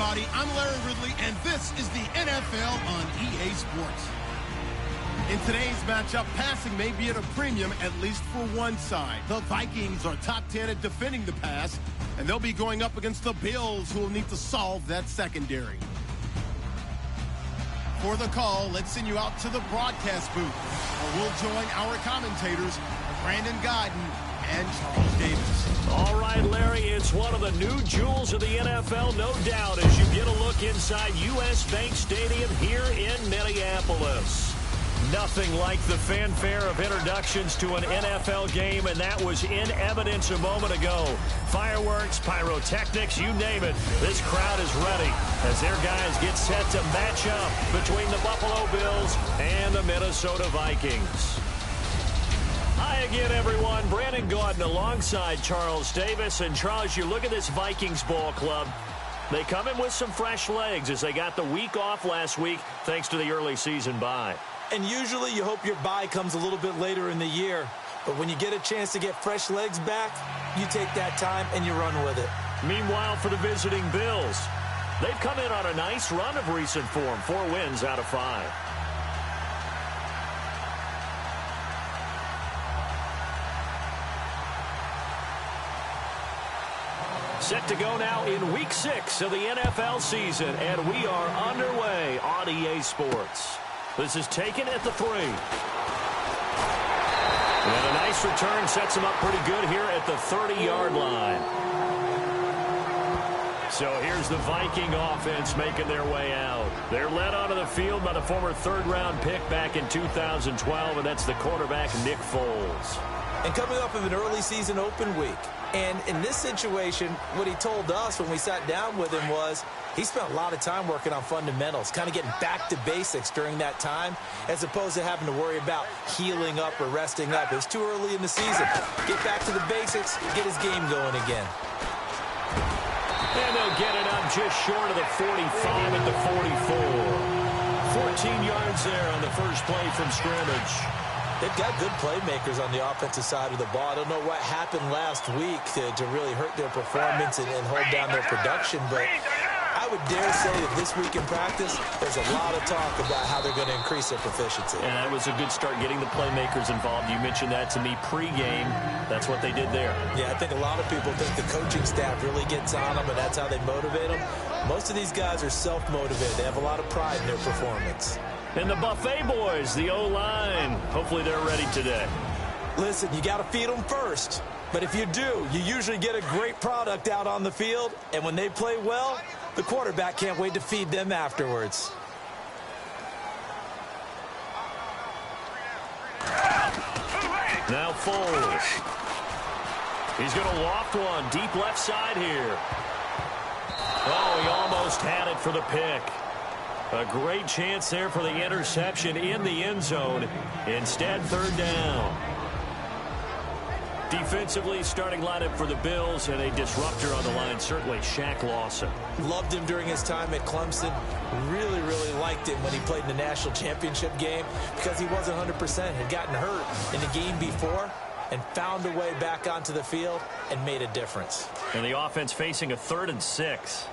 everybody. I'm Larry Ridley, and this is the NFL on EA Sports. In today's matchup, passing may be at a premium, at least for one side. The Vikings are top 10 at defending the pass, and they'll be going up against the Bills, who will need to solve that secondary. For the call, let's send you out to the broadcast booth, where we'll join our commentators, Brandon Godden and Charles Davis. All right, Larry, it's one of the new jewels of the NFL, no doubt, as you get a look inside U.S. Bank Stadium here in Minneapolis. Nothing like the fanfare of introductions to an NFL game, and that was in evidence a moment ago. Fireworks, pyrotechnics, you name it. This crowd is ready as their guys get set to match up between the Buffalo Bills and the Minnesota Vikings. Hi again, everyone. Brandon Gaudin alongside Charles Davis. And Charles, you look at this Vikings ball club. They come in with some fresh legs as they got the week off last week thanks to the early season bye. And usually you hope your bye comes a little bit later in the year. But when you get a chance to get fresh legs back, you take that time and you run with it. Meanwhile, for the visiting Bills, they've come in on a nice run of recent form. 4 wins out of 5. Set to go now in Week 6 of the NFL season, and we are underway on EA Sports. This is taken at the 3. And a nice return sets him up pretty good here at the 30-yard line. So here's the Viking offense making their way out. They're led onto the field by the former third-round pick back in 2012, and that's the quarterback Nick Foles. And coming up of an early season open week. And in this situation, what he told us when we sat down with him was he spent a lot of time working on fundamentals, kind of getting back to basics during that time, as opposed to having to worry about healing up or resting up. It was too early in the season. Get back to the basics, get his game going again. And they'll get it up just short of the 45 at the 44. 14 yards there on the first play from scrimmage. They've got good playmakers on the offensive side of the ball. I don't know what happened last week to really hurt their performance and hold down their production, but I would dare say that this week in practice, there's a lot of talk about how they're going to increase their proficiency. And that was a good start getting the playmakers involved. You mentioned that to me pregame. That's what they did there. Yeah, I think a lot of people think the coaching staff really gets on them, and that's how they motivate them. Most of these guys are self-motivated. They have a lot of pride in their performance. And the Buffet boys, the O-line, hopefully they're ready today. Listen, you got to feed them first. But if you do, you usually get a great product out on the field. And when they play well, the quarterback can't wait to feed them afterwards. Now Foles. He's going to loft one deep left side here. Oh, he almost had it for the pick. A great chance there for the interception in the end zone. Instead, third down. Defensively, starting lineup for the Bills, and a disruptor on the line, certainly Shaq Lawson. Loved him during his time at Clemson. Really, really liked him when he played in the national championship game because he wasn't 100%, had gotten hurt in the game before and found a way back onto the field and made a difference. And the offense facing a 3rd and 6.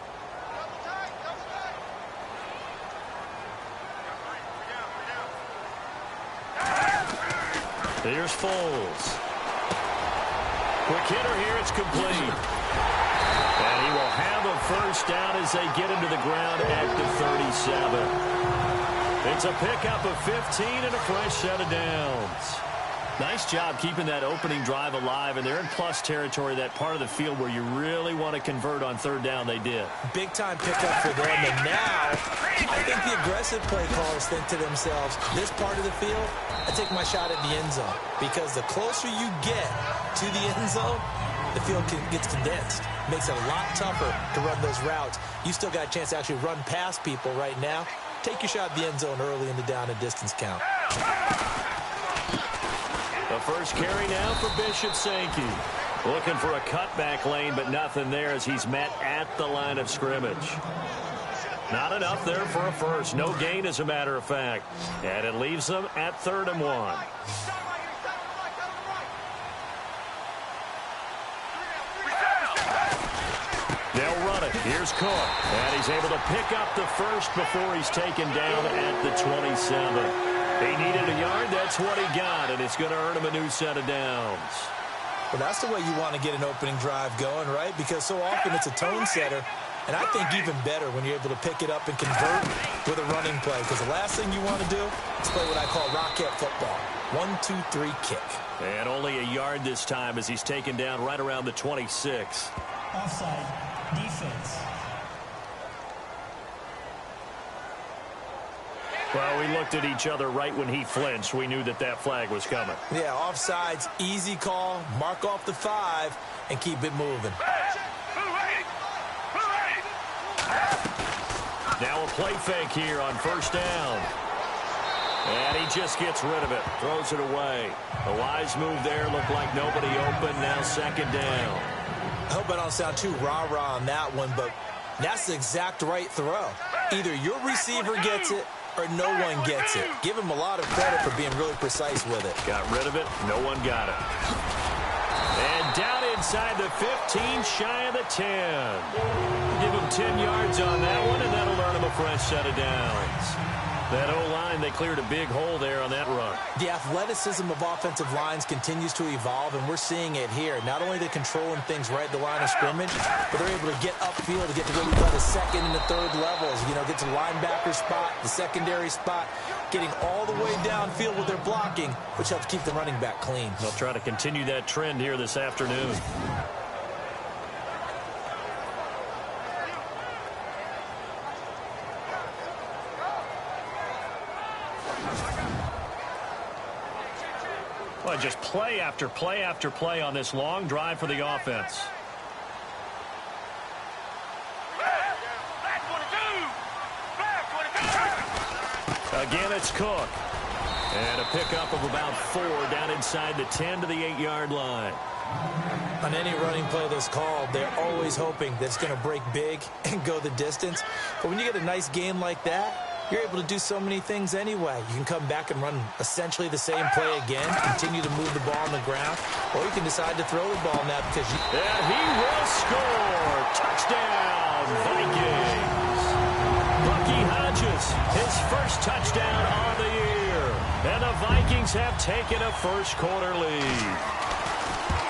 Here's Foles. Quick hitter here, it's complete. And he will have a first down as they get into the ground at the 37. It's a pickup of 15 and a fresh set of downs. Nice job keeping that opening drive alive, and they're in plus territory, that part of the field where you really want to convert on third down. They did. Big time pickup for them, and now I think the aggressive play callers think to themselves, this part of the field, I take my shot at the end zone, because the closer you get to the end zone, the field gets condensed. Makes it a lot tougher to run those routes. You still got a chance to actually run past people right now. Take your shot at the end zone early in the down and distance count. The first carry now for Bishop Sankey. Looking for a cutback lane, but nothing there as he's met at the line of scrimmage. Not enough there for a first. No gain, as a matter of fact. And it leaves them at 3rd and 1. They'll run it. Here's Cook, and he's able to pick up the first before he's taken down at the 27. He needed a yard. That's what he got, and it's going to earn him a new set of downs. Well, that's the way you want to get an opening drive going, right? Because so often it's a tone setter. And I think even better when you're able to pick it up and convert with a running play. Because the last thing you want to do is play what I call rocket football. 1, 2, 3, kick. And only a yard this time as he's taken down right around the 26. Offside, defense. Well, we looked at each other right when he flinched. We knew that that flag was coming. Yeah, offsides, easy call, mark off the 5, and keep it moving. Now a play fake here on first down. And he just gets rid of it, throws it away. A wise move there, looked like nobody open, now second down. I hope I don't sound too rah-rah on that one, but that's the exact right throw. Either your receiver gets it or no one gets it. Give him a lot of credit for being really precise with it. Got rid of it, no one got it. And down inside the 15, shy of the 10. Give him 10 yards on that one, and that'll earn him a fresh set of downs. That O-line, they cleared a big hole there on that run. The athleticism of offensive lines continues to evolve, and we're seeing it here. Not only are they controlling things right at the line of scrimmage, but they're able to get upfield to get to what we call the second and the third levels. You know, get to the linebacker spot, the secondary spot, getting all the way downfield with their blocking, which helps keep the running back clean. They'll try to continue that trend here this afternoon. Well, just play after play after play on this long drive for the offense. Again, it's Cook. And a pickup of about 4 down inside the 10 to the 8-yard line. On any running play that's called, they're always hoping that it's going to break big and go the distance. But when you get a nice game like that, you're able to do so many things anyway. You can come back and run essentially the same play again, continue to move the ball on the ground, or you can decide to throw the ball now because you... And he will score! Touchdown, Vikings! Bucky Hodges, his first touchdown on the year. And the Vikings have taken a first-quarter lead.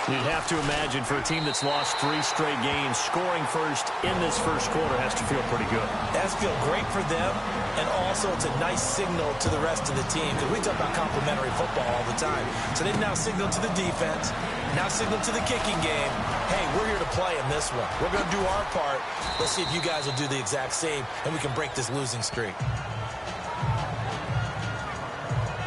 You'd have to imagine for a team that's lost 3 straight games, scoring first in this first quarter has to feel pretty good. It has to feel great for them, and also it's a nice signal to the rest of the team, because we talk about complementary football all the time. So they've now signaled to the defense, now signaled to the kicking game, hey, we're here to play in this one. We're going to do our part. Let's see if you guys will do the exact same, and we can break this losing streak.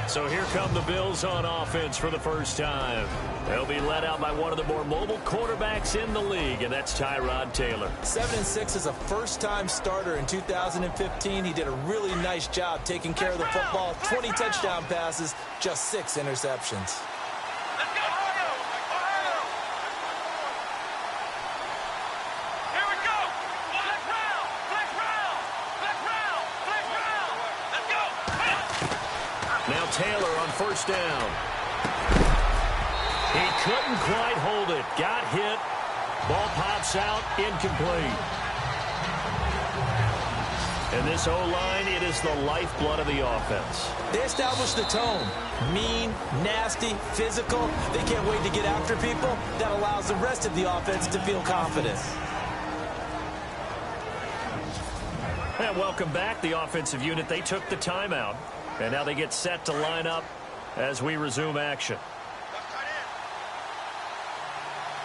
So here come the Bills on offense for the first time. They'll be led out by one of the more mobile quarterbacks in the league, and that's Tyrod Taylor. 7-6 as a first-time starter in 2015. He did a really nice job taking care of the football. 20 touchdown passes, just 6 interceptions. Now Taylor on first down. He couldn't quite hold it. Got hit. Ball pops out. Incomplete. And this O-line, it is the lifeblood of the offense. They established the tone. Mean, nasty, physical. They can't wait to get after people. That allows the rest of the offense to feel confident. And welcome back, the offensive unit. They took the timeout. And now they get set to line up as we resume action.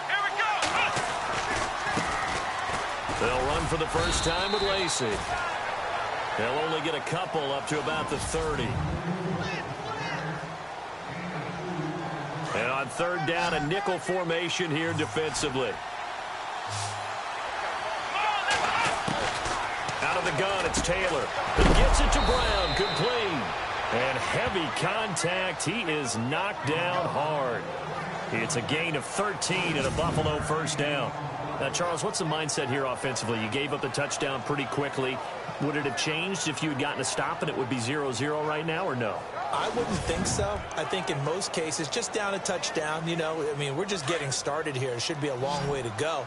Here we go. They'll run for the first time with Lacey. They'll only get a couple up to about the 30. And on third down, a nickel formation here defensively. Out of the gun, it's Taylor. He gets it to Brown, complete. And heavy contact. He is knocked down hard. It's a gain of 13 and a Buffalo first down. Now, Charles, what's the mindset here offensively? You gave up the touchdown pretty quickly. Would it have changed if you had gotten a stop and it would be 0-0 right now, or no? I wouldn't think so. I think in most cases, just down a touchdown, you know, I mean, we're just getting started here. It should be a long way to go.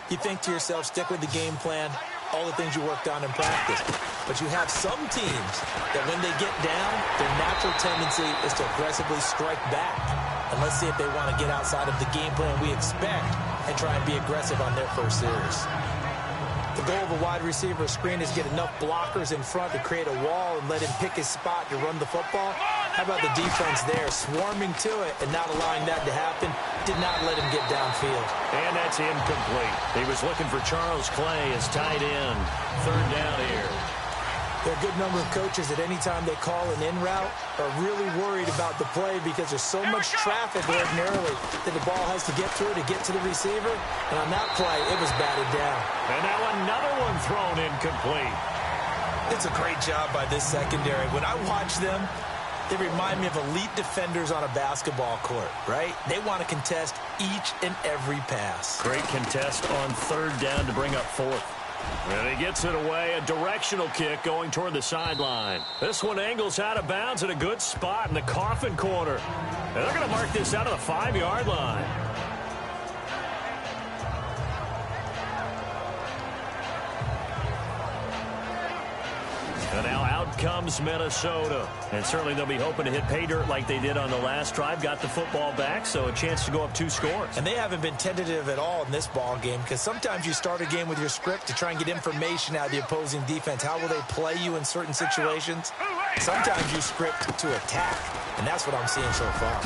You think to yourself, stick with the game plan, all the things you worked on in practice. But you have some teams that when they get down, their natural tendency is to aggressively strike back. And let's see if they want to get outside of the game plan we expect and try and be aggressive on their first series. The goal of a wide receiver screen is get enough blockers in front to create a wall and let him pick his spot to run the football. How about the defense there, swarming to it and not allowing that to happen? Did not let him get downfield. And that's incomplete. He was looking for Charles Clay as tight end. Third down here. There are a good number of coaches at any time they call an in route are really worried about the play because there's so much traffic ordinarily that the ball has to get through to get to the receiver. And on that play, it was batted down. And now another one thrown incomplete. It's a great job by this secondary. When I watch them, they remind me of elite defenders on a basketball court, right? They want to contest each and every pass. Great contest on third down to bring up fourth. And he gets it away, a directional kick going toward the sideline. This one angles out of bounds at a good spot in the coffin corner. And they're going to mark this out of the 5-yard line. And now out comes Minnesota. And certainly they'll be hoping to hit pay dirt like they did on the last drive. Got the football back, so a chance to go up 2 scores. And they haven't been tentative at all in this ball game because sometimes you start a game with your script to try and get information out of the opposing defense. How will they play you in certain situations? Sometimes you script to attack, and that's what I'm seeing so far.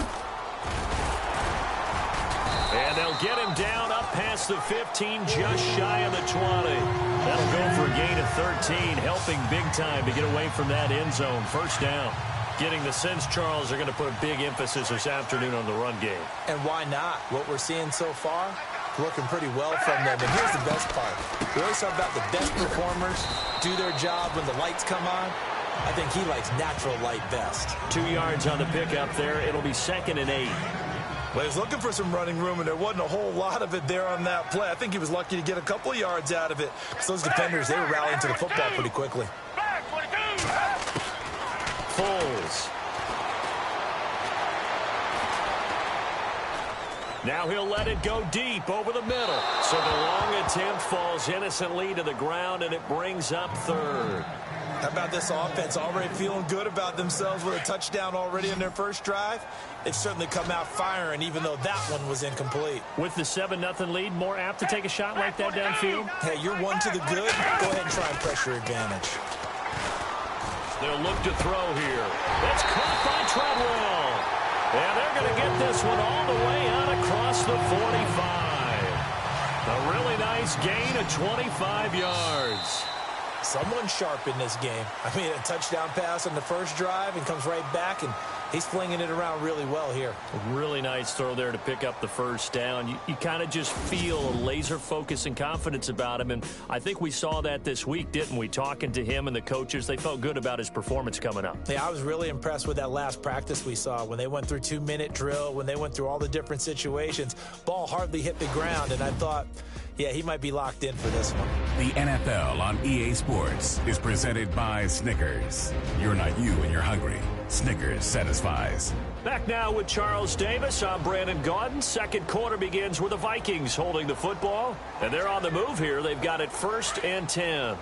And they'll get him down up past the 15, just shy of the 20. That'll go for a gain of 13, helping big time to get away from that end zone. First down. Getting the sense, Charles, are going to put a big emphasis this afternoon on the run game. And why not? What we're seeing so far, working pretty well from them. And here's the best part. We always talk about the best performers do their job when the lights come on. I think he likes natural light best. 2 yards on the pickup there. It'll be 2nd and 8. Well, he was looking for some running room, and there wasn't a whole lot of it there on that play. I think he was lucky to get a couple of yards out of it. Because those defenders, they were rallying to the football pretty quickly. Foles. Now he'll let it go deep over the middle. So the long attempt falls innocently to the ground, and it brings up 3rd. How about this offense already feeling good about themselves with a touchdown already in their first drive? They've certainly come out firing, even though that one was incomplete. With the 7-0 lead, more apt to take a shot like that downfield? Hey, you're one to the good. Go ahead and try and pressure advantage. They'll look to throw here. It's caught by Treadwell. And they're going to get this one all the way out across the 45. A really nice gain of 25 yards. Someone sharp in this game. I mean, a touchdown pass on the first drive and comes right back, and he's flinging it around really well here. A really nice throw there to pick up the first down. You kind of just feel a laser focus and confidence about him, and I think we saw that this week, didn't we? Talking to him and the coaches, they felt good about his performance coming up. Yeah, I was really impressed with that last practice we saw when they went through 2-minute drill, when they went through all the different situations. Ball hardly hit the ground, and I thought, yeah, he might be locked in for this one. The NFL on EA Sports is presented by Snickers. You're not you when you're hungry. Snickers satisfies. Back now with Charles Davis. I'm Brandon Gaudin. Second quarter begins with the Vikings holding the football. And they're on the move here. They've got it 1st and 10.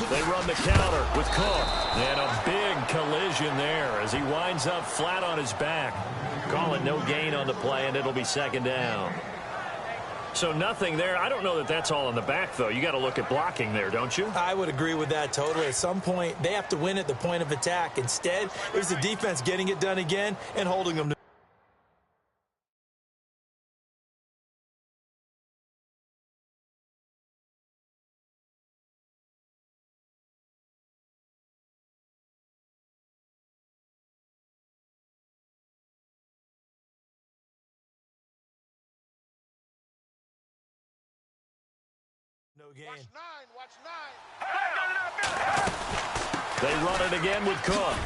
They run the counter with Cook. And a big collision there as he winds up flat on his back. Call it no gain on the play, and it'll be 2nd down. So nothing there. I don't know that that's all in the back, though. You got to look at blocking there, don't you? I would agree with that totally. At some point, they have to win at the point of attack. Instead, it was the defense getting it done again and holding them to no gain. Watch 9. They run it again with Cook.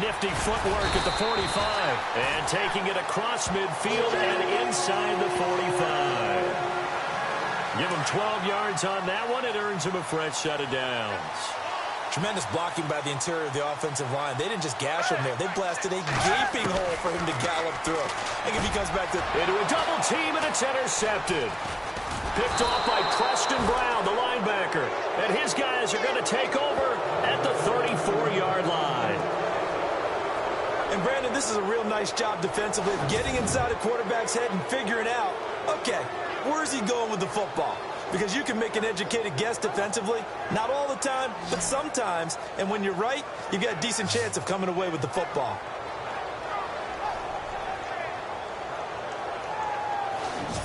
Nifty footwork at the 45. And taking it across midfield and inside the 45. Give him 12 yards on that one. It earns him a fresh set of downs. Tremendous blocking by the interior of the offensive line. They didn't just gash him there. They blasted a gaping hole for him to gallop through. I think if he comes back to... Into a double team, and it's intercepted. Picked off by Preston Brown, the linebacker. And his guys are going to take over at the 34-yard line. And, Brandon, this is a real nice job defensively of getting inside a quarterback's head and figuring out, okay, where's he going with the football? Because you can make an educated guess defensively. Not all the time, but sometimes. And when you're right, you've got a decent chance of coming away with the football.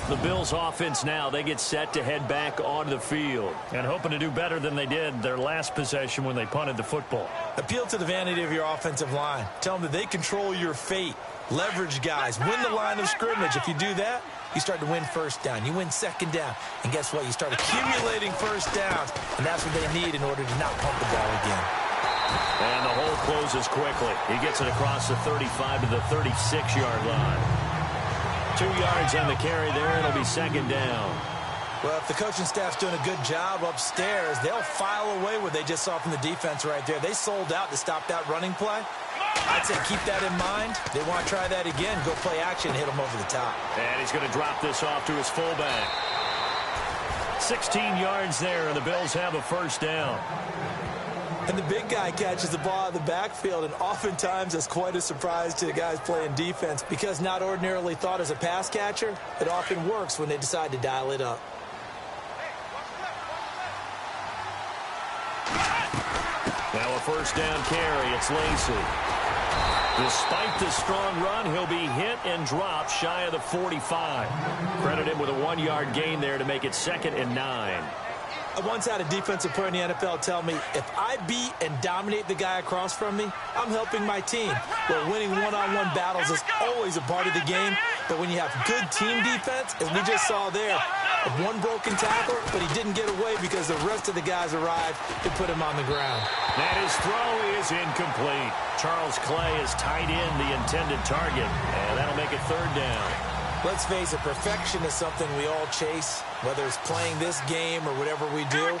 The Bills offense now, they get set to head back onto the field. And hoping to do better than they did their last possession when they punted the football. Appeal to the vanity of your offensive line. Tell them that they control your fate. Leverage guys. Win the line of scrimmage. If you do that, you start to win first down. You win second down. And guess what? You start accumulating first downs. And that's what they need in order to not pump the ball again. And the hole closes quickly. He gets it across the 35 to the 36-yard line. 2 yards on the carry there. It'll be second down. Well, if the coaching staff's doing a good job upstairs, they'll file away what they just saw from the defense right there. They sold out to stop that running play. I'd say keep that in mind. They want to try that again. Go play action and hit them over the top. And he's going to drop this off to his fullback. 16 yards there, and the Bills have a first down. And the big guy catches the ball out of the backfield, and oftentimes it's quite a surprise to the guys playing defense because not ordinarily thought as a pass catcher, it often works when they decide to dial it up. Now a first down carry. It's Lacy. Despite the strong run, he'll be hit and dropped shy of the 45. Credit him with a 1-yard gain there to make it 2nd and 9. I once had a defensive player in the NFL tell me, if I beat and dominate the guy across from me, I'm helping my team. Well, winning one-on-one battles is always a part of the game, but when you have good team defense, as we just saw there, one broken tackle, but he didn't get away because the rest of the guys arrived to put him on the ground. And his throw is incomplete. Charles Clay is tied in the intended target, and that'll make it 3rd down. Let's face it, perfection is something we all chase, whether it's playing this game or whatever we do.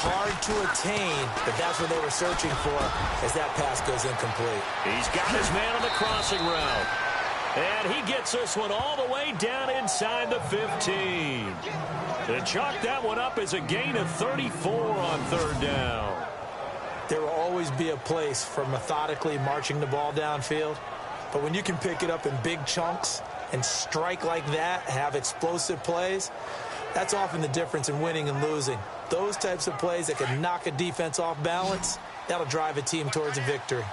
Hard to attain, but that's what they were searching for as that pass goes incomplete. He's got his man on the crossing route. And he gets this one all the way down inside the 15. To chalk that one up as a gain of 34 on 3rd down. There will always be a place for methodically marching the ball downfield, but when you can pick it up in big chunks and strike like that, have explosive plays, that's often the difference in winning and losing. Those types of plays that can knock a defense off balance, that'll drive a team towards a victory.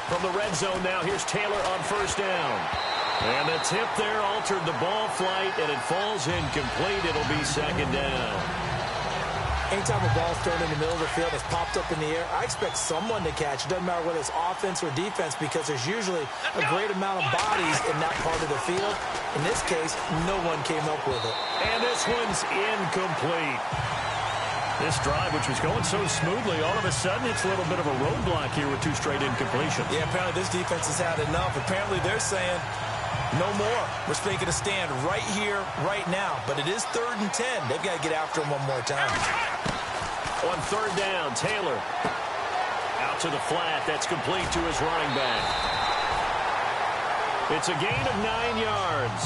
From the red zone now, here's Taylor on first down. And the tip there altered the ball flight, and it falls incomplete. It'll be 2nd down. Anytime a ball's thrown in the middle of the field, it's popped up in the air, I expect someone to catch. It doesn't matter whether it's offense or defense because there's usually a great amount of bodies in that part of the field. In this case, no one came up with it. And this one's incomplete. This drive, which was going so smoothly, all of a sudden it's a little bit of a roadblock here with 2 straight incompletions. Yeah, apparently this defense has had enough. Apparently they're saying, no more. We're making a stand right here, right now. But it is 3rd and 10. They've got to get after him one more time. On 3rd down, Taylor out to the flat. That's complete to his running back. It's a gain of 9 yards,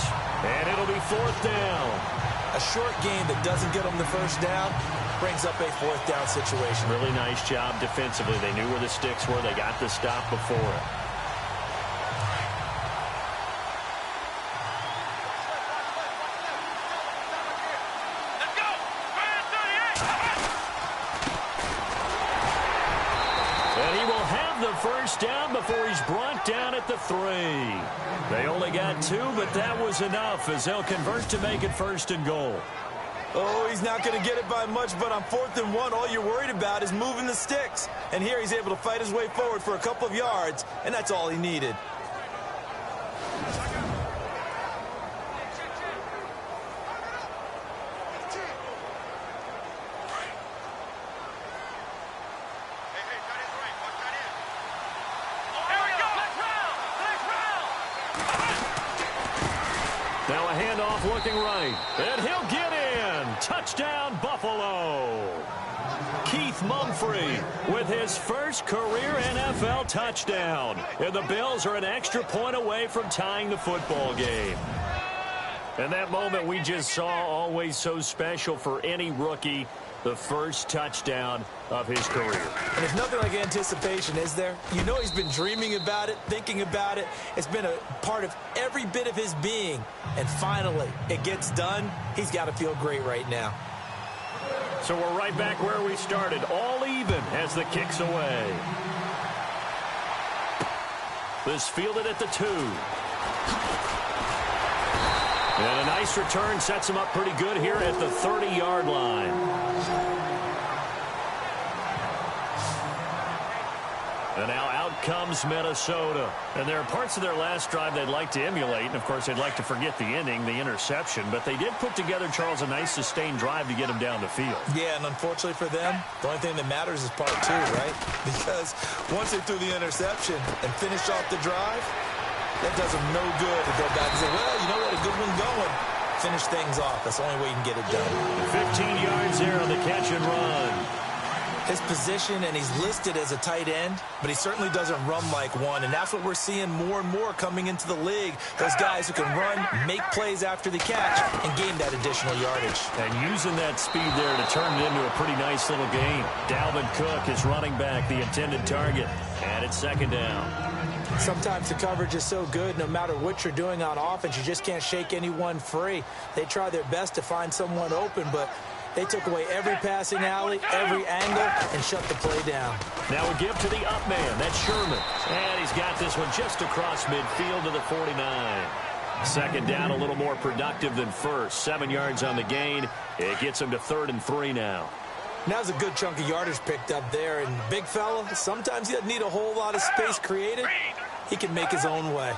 and it'll be 4th down. A short gain that doesn't get them the first down brings up a 4th down situation. Really nice job defensively. They knew where the sticks were. They got the stop before it. First down before he's brought down at the 3. They only got 2, but that was enough as they'll convert to make it 1st and goal. Oh, he's not going to get it by much, but on 4th and 1, all you're worried about is moving the sticks. And here he's able to fight his way forward for a couple of yards, and that's all he needed. Now a handoff looking right. And he'll get in. Touchdown, Buffalo. Keith Mumphrey with his first career NFL touchdown. And the Bills are an extra point away from tying the football game. And that moment we just saw, always so special for any rookie. The first touchdown of his career. And there's nothing like anticipation, is there? You know he's been dreaming about it, thinking about it. It's been a part of every bit of his being. And finally, it gets done. He's got to feel great right now. So we're right back where we started, all even as the kick's away. This fielded at the 2. And a nice return sets him up pretty good here at the 30-yard line. And now out comes Minnesota. And there are parts of their last drive they'd like to emulate. And, of course, they'd like to forget the inning, the interception. But they did put together, Charles, a nice sustained drive to get him down the field. Yeah, and unfortunately for them, the only thing that matters is part 2, right? Because once they threw the interception and finished off the drive, that does them no good to go back and say, well, you know what, a good one going. Finish things off. That's the only way you can get it done. 15 yards there on the catch and run. His position, and he's listed as a tight end, but he certainly doesn't run like one, and that's what we're seeing more and more coming into the league. Those guys who can run, make plays after the catch, and gain that additional yardage. And using that speed there to turn it into a pretty nice little game. Dalvin Cook is running back, the intended target, and it's second down. Sometimes the coverage is so good, no matter what you're doing on offense, you just can't shake anyone free. They try their best to find someone open, but they took away every passing alley, every angle, and shut the play down. Now a give to the up man. That's Sherman. And he's got this one just across midfield to the 49. Second down, a little more productive than first. 7 yards on the gain. It gets him to 3rd and 3 now. Now's a good chunk of yardage picked up there. And big fella, sometimes he doesn't need a whole lot of space created. He can make his own way.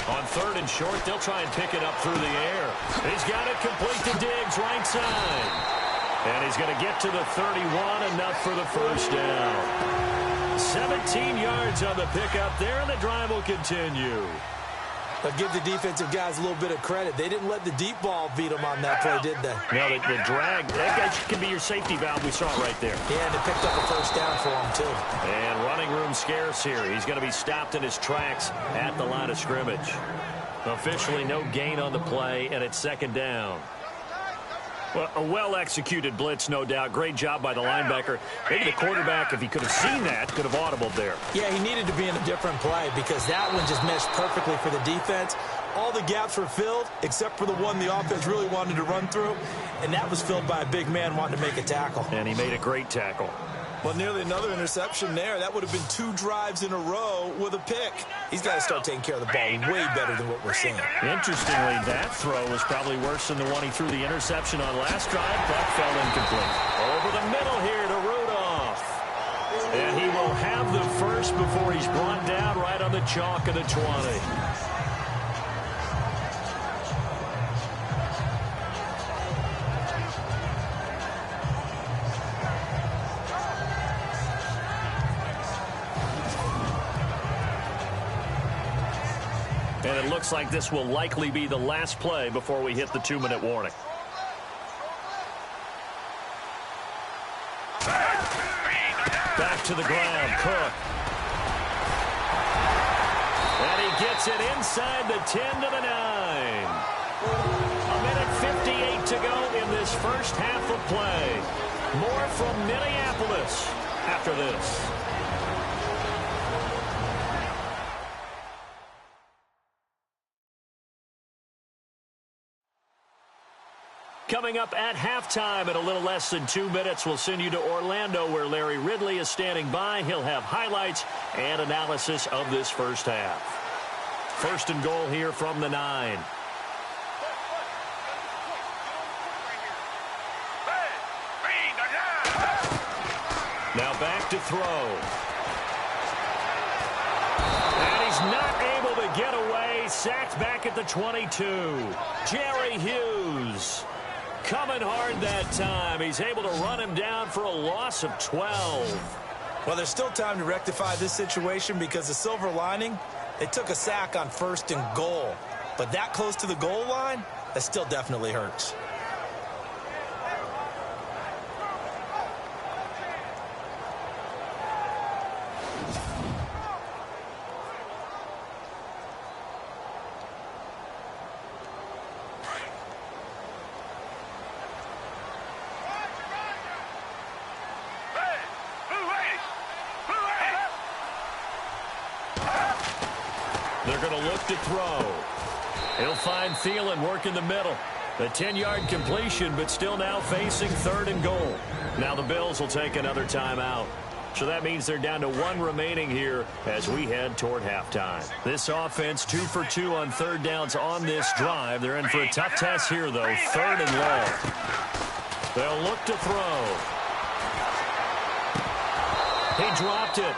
On 3rd and short, they'll try and pick it up through the air. He's got it complete to Diggs, right side. And he's going to get to the 31, enough for the first down. 17 yards on the pickup there, and the drive will continue. But give the defensive guys a little bit of credit. They didn't let the deep ball beat them on that play, did they? No, the drag, that guy can be your safety valve. We saw it right there. Yeah, and they picked up a first down for him, too. And running room scarce here. He's going to be stopped in his tracks at the line of scrimmage. Officially no gain on the play, and it's second down. Well, a well-executed blitz, no doubt. Great job by the linebacker. Maybe the quarterback, if he could have seen that, could have audibled there. Yeah, he needed to be in a different play because that one just meshed perfectly for the defense. All the gaps were filled except for the one the offense really wanted to run through, and that was filled by a big man wanting to make a tackle. And he made a great tackle. Well, nearly another interception there. That would have been 2 drives in a row with a pick. He's got to start taking care of the ball way better than what we're seeing. Interestingly, that throw was probably worse than the one he threw the interception on last drive, but fell incomplete. Over the middle here to Rudolph. And he will have the first before he's brought down right on the chalk of the 20. And it looks like this will likely be the last play before we hit the 2-minute warning. Back to the ground, Cook. And he gets it inside the 10 to the 9. A minute 58 to go in this first half of play. More from Minneapolis after this. Coming up at halftime in a little less than 2 minutes, we'll send you to Orlando where Larry Ridley is standing by. He'll have highlights and analysis of this first half. First and goal here from the 9. Now back to throw. And he's not able to get away. Sacked back at the 22. Jerry Hughes. Coming hard that time. He's able to run him down for a loss of 12. Well, there's still time to rectify this situation because the silver lining, they took a sack on 1st and goal. But that close to the goal line, that still definitely hurts. They're going to look to throw. He'll find Thielen working the middle. A 10-yard completion, but still now facing 3rd and goal. Now the Bills will take another timeout. So that means they're down to 1 remaining here as we head toward halftime. This offense 2 for 2 on 3rd downs on this drive. They're in for a tough test here, though. 3rd and long. They'll look to throw. He dropped it.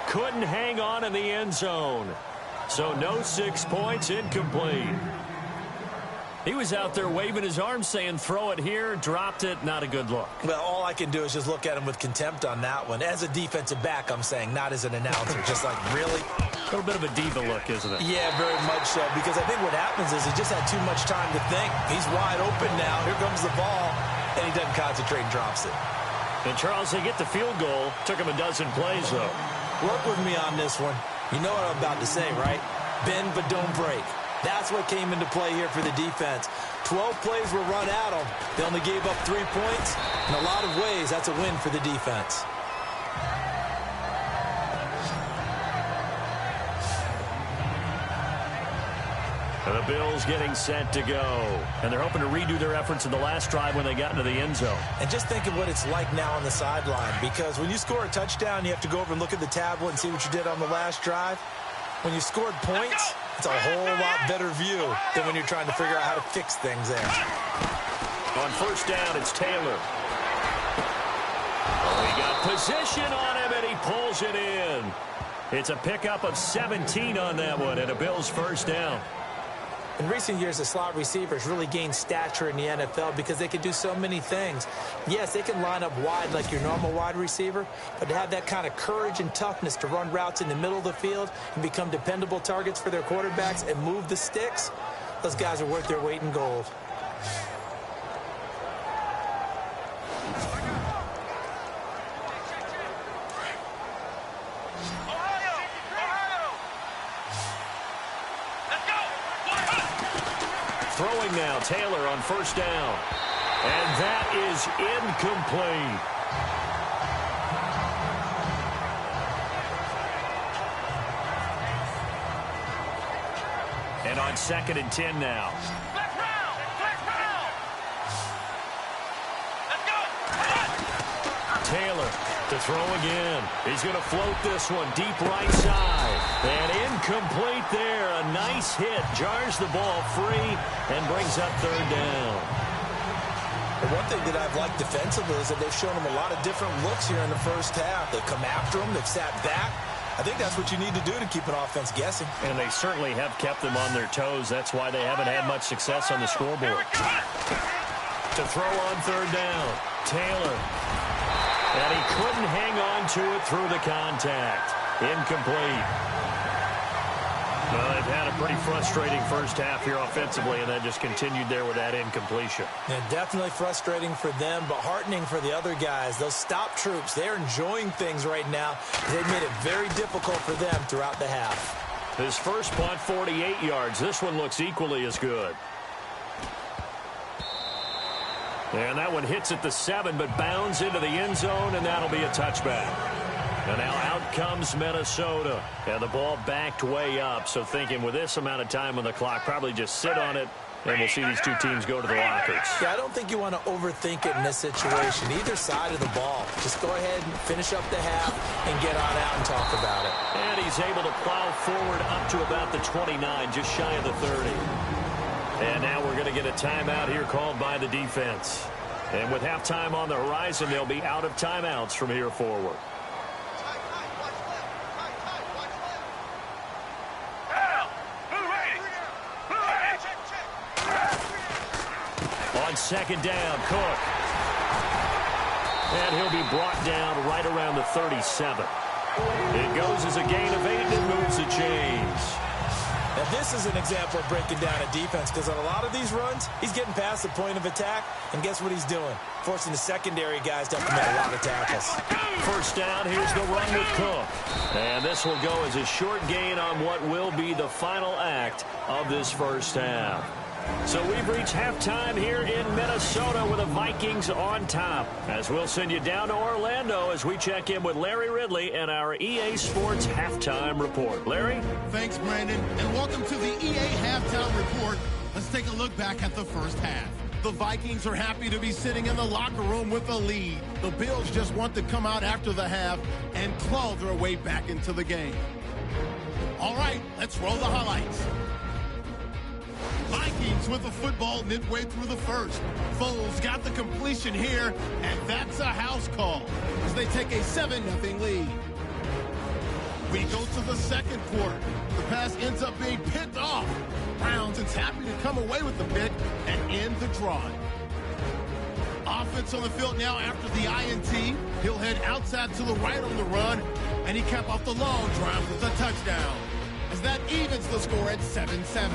Couldn't hang on in the end zone. So no 6 points, incomplete. He was out there waving his arms saying throw it here, dropped it, not a good look. Well, all I can do is just look at him with contempt on that one. As a defensive back, I'm saying, not as an announcer. Just like, really? A little bit of a diva look, isn't it? Yeah, very much so. Because I think what happens is he just had too much time to think. He's wide open now. Here comes the ball. And he doesn't concentrate and drops it. And Charles, they get the field goal. Took him a dozen plays, though. Work with me on this one. You know what I'm about to say, right? Bend but don't break. That's what came into play here for the defense. 12 plays were run at them. They only gave up 3 points. In a lot of ways, that's a win for the defense. And the Bills getting set to go. And they're hoping to redo their efforts in the last drive when they got into the end zone. And just think of what it's like now on the sideline. Because when you score a touchdown, you have to go over and look at the tablet and see what you did on the last drive. When you scored points, it's a whole lot better view than when you're trying to figure out how to fix things there. On 1st down, it's Taylor. Oh, he got position on him, and he pulls it in. It's a pickup of 17 on that one, and a Bills 1st down. In recent years, the slot receivers really gained stature in the NFL because they can do so many things. Yes, they can line up wide like your normal wide receiver, but to have that kind of courage and toughness to run routes in the middle of the field and become dependable targets for their quarterbacks and move the sticks, those guys are worth their weight in gold. Throwing now, Taylor on 1st down. And that is incomplete. And on 2nd and 10 now. Let's round! Let's go! Taylor to throw again. He's going to float this one deep right side. And incomplete there. A nice hit. Jars the ball free and brings up 3rd down. The one thing that I've liked defensively is that they've shown him a lot of different looks here in the 1st half. They've come after him. They've sat back. I think that's what you need to do to keep an offense guessing. And they certainly have kept them on their toes. That's why they haven't had much success on the scoreboard. To throw on 3rd down. Taylor. And he couldn't hang on to it through the contact. Incomplete. Well, they've had a pretty frustrating 1st half here offensively, and that just continued there with that incompletion. Yeah, definitely frustrating for them, but heartening for the other guys. Those stop troops, they're enjoying things right now. They've made it very difficult for them throughout the half. His first punt, 48 yards. This one looks equally as good. And that one hits at the 7, but bounds into the end zone, and that'll be a touchback. And now out comes Minnesota. And the ball backed way up. So thinking with this amount of time on the clock, probably just sit on it, and we'll see these two teams go to the lockers. Yeah, I don't think you want to overthink it in this situation. Either side of the ball. Just go ahead and finish up the half and get on out and talk about it. And he's able to plow forward up to about the 29, just shy of the 30. And now we're going to get a timeout here called by the defense. And with halftime on the horizon, they'll be out of timeouts from here forward. On 2nd down, Cook. And he'll be brought down right around the 37. It goes as a gain of 8 and moves the chains. And Now, this is an example of breaking down a defense because on a lot of these runs, he's getting past the point of attack, and guess what he's doing? Forcing the secondary guys to have to make a lot of tackles. First down, here's the run with Cook. And this will go as a short gain on what will be the final act of this first half. So we've reached halftime here in Minnesota with the Vikings on top. As we'll send you down to Orlando as we check in with Larry Ridley and our EA Sports Halftime Report. Larry? Thanks, Brandon, and welcome to the EA Halftime Report. Let's take a look back at the first half. The Vikings are happy to be sitting in the locker room with a lead. The Bills just want to come out after the half and claw their way back into the game. All right, let's roll the highlights. Vikings with the football midway through the first. Foles got the completion here, and that's a house call as they take a 7-0 lead. We go to the second quarter. The pass ends up being picked off. Browns is happy to come away with the pick and end the drive. Offense on the field now after the INT. He'll head outside to the right on the run, and he capped off the long drive with a touchdown, as that evens the score at 7-7.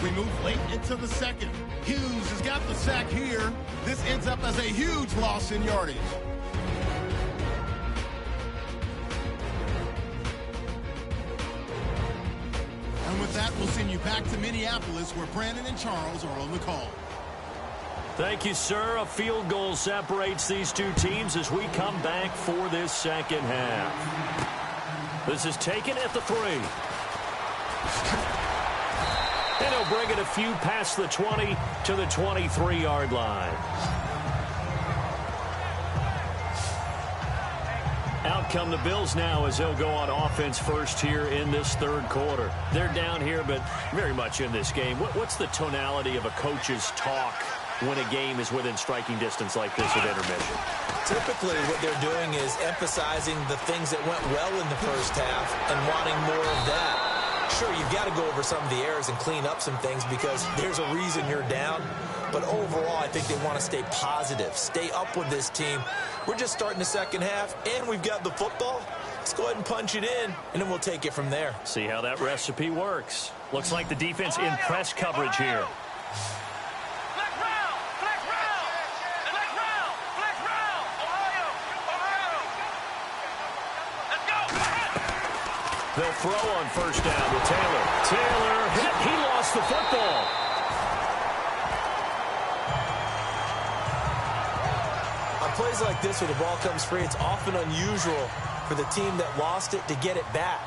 We move late into the second. Hughes has got the sack here. This ends up as a huge loss in yardage. And with that, we'll send you back to Minneapolis, where Brandon and Charles are on the call. Thank you, sir. A field goal separates these two teams as we come back for this second half. This is taken at the 3. And he'll bring it a few past the 20 to the 23-yard line. Out come the Bills now as they'll go on offense first here in this third quarter. They're down here, but very much in this game. What's the tonality of a coach's talk when a game is within striking distance like this at intermission? Typically, what they're doing is emphasizing the things that went well in the first half and wanting more of that. Sure, you've got to go over some of the errors and clean up some things because there's a reason you're down. But overall, I think they want to stay positive, stay up with this team. We're just starting the second half, and we've got the football. Let's go ahead and punch it in, and then we'll take it from there. See how that recipe works. Looks like the defense in press coverage here. They'll throw on first down to Taylor. Taylor hit. He lost the football. On plays like this where the ball comes free, it's often unusual for the team that lost it to get it back.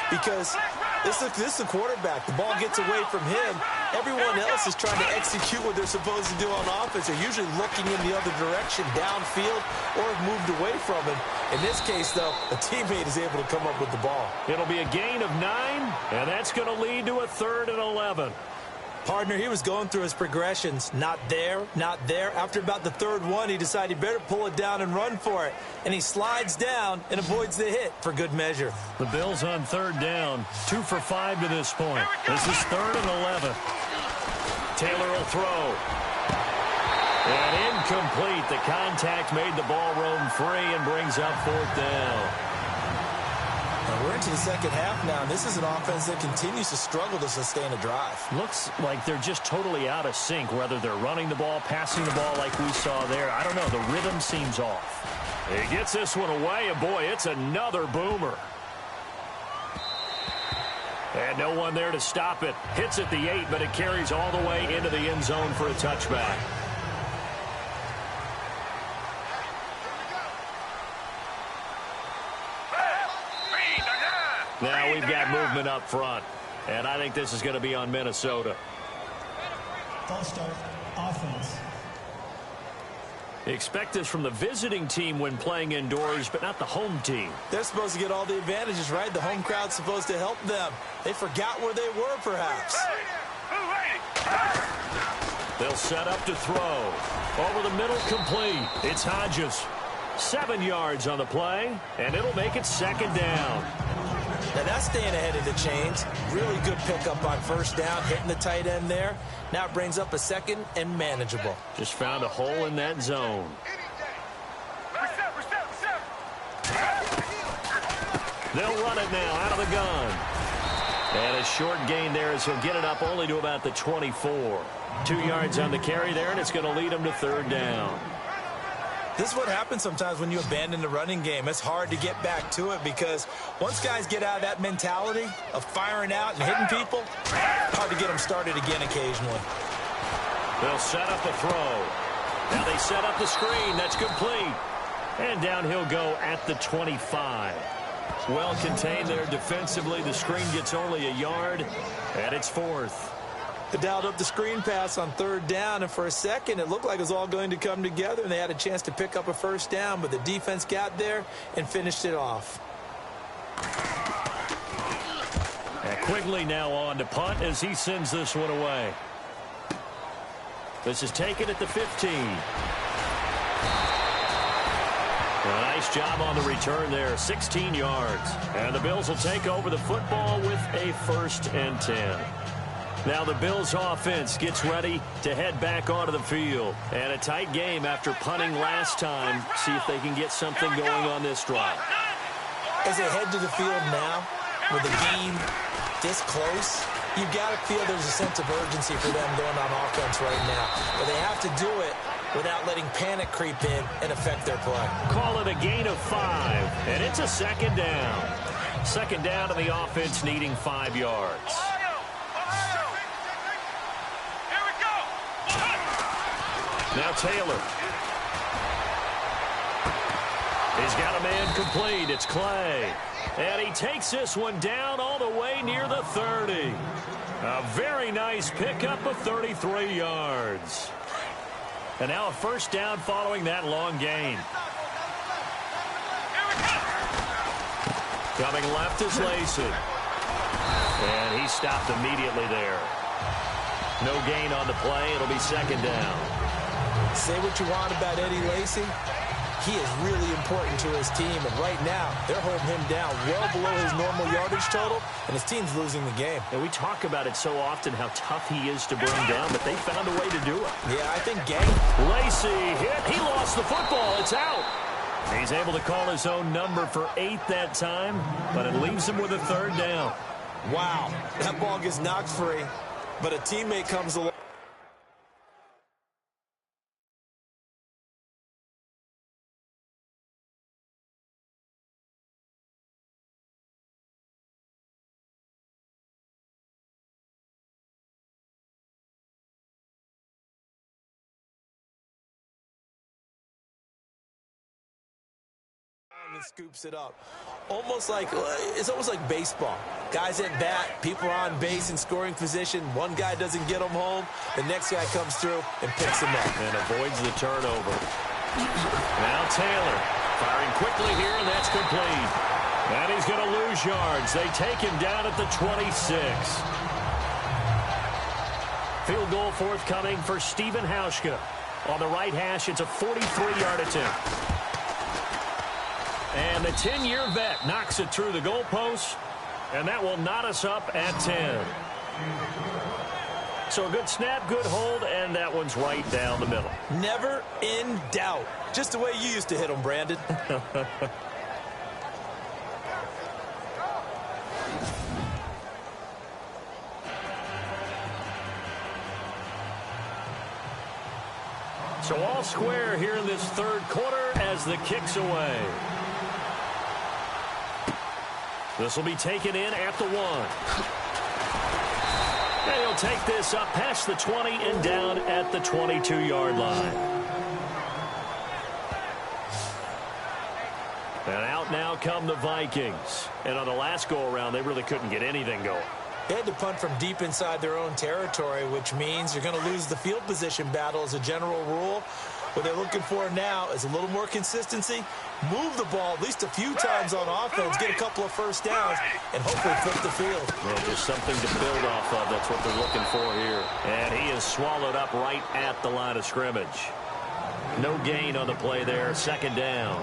Because this is the quarterback. The ball gets away from him. Everyone else is trying to execute what they're supposed to do on offense. They're usually looking in the other direction, downfield, or have moved away from him. In this case, though, a teammate is able to come up with the ball. It'll be a gain of 9, and that's going to lead to a 3rd and 11. Partner, he was going through his progressions. Not there, not there. After about the 3rd one, he decided he better pull it down and run for it. And he slides down and avoids the hit for good measure. The Bills on 3rd down. 2 for 5 to this point. This is 3rd and 11. Taylor will throw. And incomplete. The contact made the ball roam free and brings up 4th down. Now we're into the second half now, and this is an offense that continues to struggle to sustain a drive. Looks like they're just totally out of sync, whether they're running the ball, passing the ball like we saw there. I don't know. The rhythm seems off. He gets this one away, and boy, it's another boomer. And no one there to stop it. Hits at the 8, but it carries all the way into the end zone for a touchback. Now we've got movement up front, and I think this is going to be on Minnesota. False start, offense. Expect this from the visiting team when playing indoors, but not the home team. They're supposed to get all the advantages, right? The home crowd's supposed to help them. They forgot where they were, perhaps. They'll set up to throw. Over the middle, complete. It's Hodges. 7 yards on the play, and it'll make it 2nd down. Now that's staying ahead of the chains. Really good pickup on first down, hitting the tight end there. Now it brings up a 2nd and manageable. Just found a hole in that zone. They'll run it now out of the gun. And a short gain there as he'll get it up only to about the 24. 2 yards on the carry there, and it's going to lead him to third down. This is what happens sometimes when you abandon the running game. It's hard to get back to it because once guys get out of that mentality of firing out and hitting people, hard to get them started again occasionally. They'll set up the throw. Now they set up the screen. That's complete. And down he'll go at the 25. Well contained there defensively. The screen gets only a yard, and it's fourth. They dialed up the screen pass on third down, and for a second it looked like it was all going to come together, and they had a chance to pick up a first down, but the defense got there and finished it off. And Quigley now on to punt as he sends this one away. This is taken at the 15. A nice job on the return there, 16 yards. And the Bills will take over the football with a 1st and 10. Now the Bills offense gets ready to head back onto the field. And a tight game after punting last time. See if they can get something going on this drive. As they head to the field now, with the game this close, you've got to feel there's a sense of urgency for them going on offense right now. But they have to do it without letting panic creep in and affect their play. Call it a gain of 5, and it's a 2nd down. 2nd down, and the offense needing 5 yards. Now Taylor. He's got a man complete. It's Clay. And he takes this one down all the way near the 30. A very nice pickup of 33 yards. And now a 1st down following that long gain. Coming left is Lacey. And he stopped immediately there. No gain on the play. It'll be 2nd down. Say what you want about Eddie Lacy. He is really important to his team, and right now they're holding him down well below his normal yardage total, and his team's losing the game. And we talk about it so often how tough he is to bring down, but they found a way to do it. Yeah, I think Lacy hit. He lost the football. It's out. He's able to call his own number for 8 that time, but it leaves him with a 3rd down. Wow, that ball gets knocked free, but a teammate comes along. And scoops it up. It's almost like baseball. Guys at bat, people are on base in scoring position. One guy doesn't get them home. The next guy comes through and picks them up. And avoids the turnover. Now Taylor firing quickly here, and that's complete. And he's going to lose yards. They take him down at the 26. Field goal forthcoming for Stephen Hauschka. On the right hash, it's a 43-yard attempt. And the 10-year vet knocks it through the goalpost, and that will knot us up at 10. So a good snap, good hold, and that one's right down the middle. Never in doubt. Just the way you used to hit them, Brandon. So all square here in this 3rd quarter as the kick's away. This will be taken in at the 1. And he'll take this up past the 20 and down at the 22-yard line. And out now come the Vikings. And on the last go-around, they really couldn't get anything going. They had to punt from deep inside their own territory, which means you're going to lose the field position battle as a general rule. What they're looking for now is a little more consistency, move the ball at least a few times on offense, get a couple of 1st downs, and hopefully flip the field. Well, just something to build off of. That's what they're looking for here. And he is swallowed up right at the line of scrimmage. No gain on the play there. 2nd down.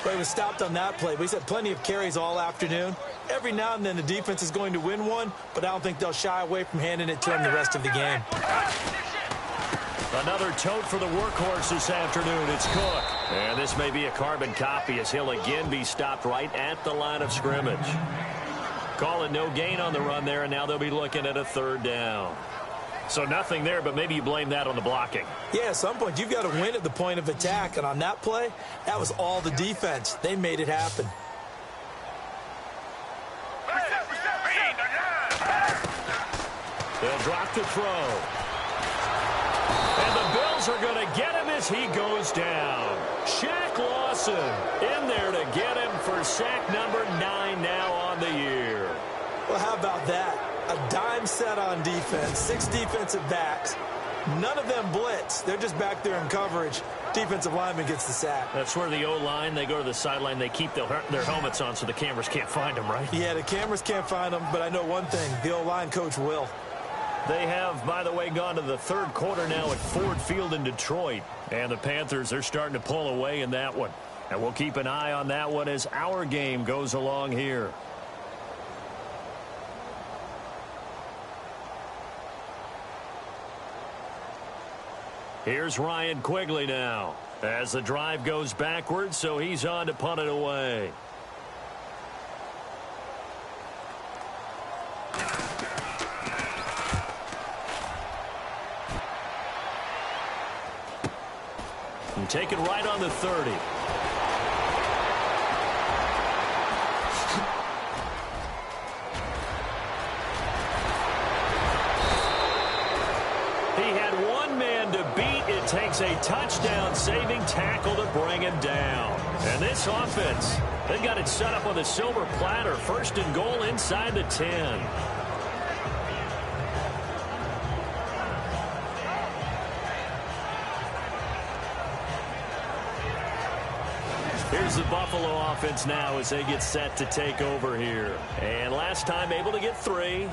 Well, he was stopped on that play, but he's had plenty of carries all afternoon. Every now and then the defense is going to win one, but I don't think they'll shy away from handing it to him the rest of the game. Another tote for the workhorse this afternoon. It's Cook. And this may be a carbon copy as he'll again be stopped right at the line of scrimmage. Call it no gain on the run there, and now they'll be looking at a third down. So nothing there, but maybe you blame that on the blocking. Yeah, at some point, you've got to win at the point of attack. And on that play, that was all the defense. They made it happen. They'll drop the throw. And the Bills are going to get him as he goes down. Shaq Lawson in there to get him for sack number 9 now on the year. Well, how about that? A dime set on defense, 6 defensive backs. None of them blitz. They're just back there in coverage. Defensive lineman gets the sack. That's where the O-line, they go to the sideline, they keep their helmets on so the cameras can't find them, right? Yeah, the cameras can't find them, but I know one thing. The O-line coach will. They have, by the way, gone to the third quarter now at Ford Field in Detroit. And the Panthers, they're starting to pull away in that one. And we'll keep an eye on that one as our game goes along here. Here's Ryan Quigley now as the drive goes backwards, so he's on to punt it away. And take it right on the 30. He had one man to beat. It takes a touchdown-saving tackle to bring him down. And this offense, they've got it set up on the silver platter. First and goal inside the 10. Here's the Buffalo offense now as they get set to take over here. And last time able to get 3.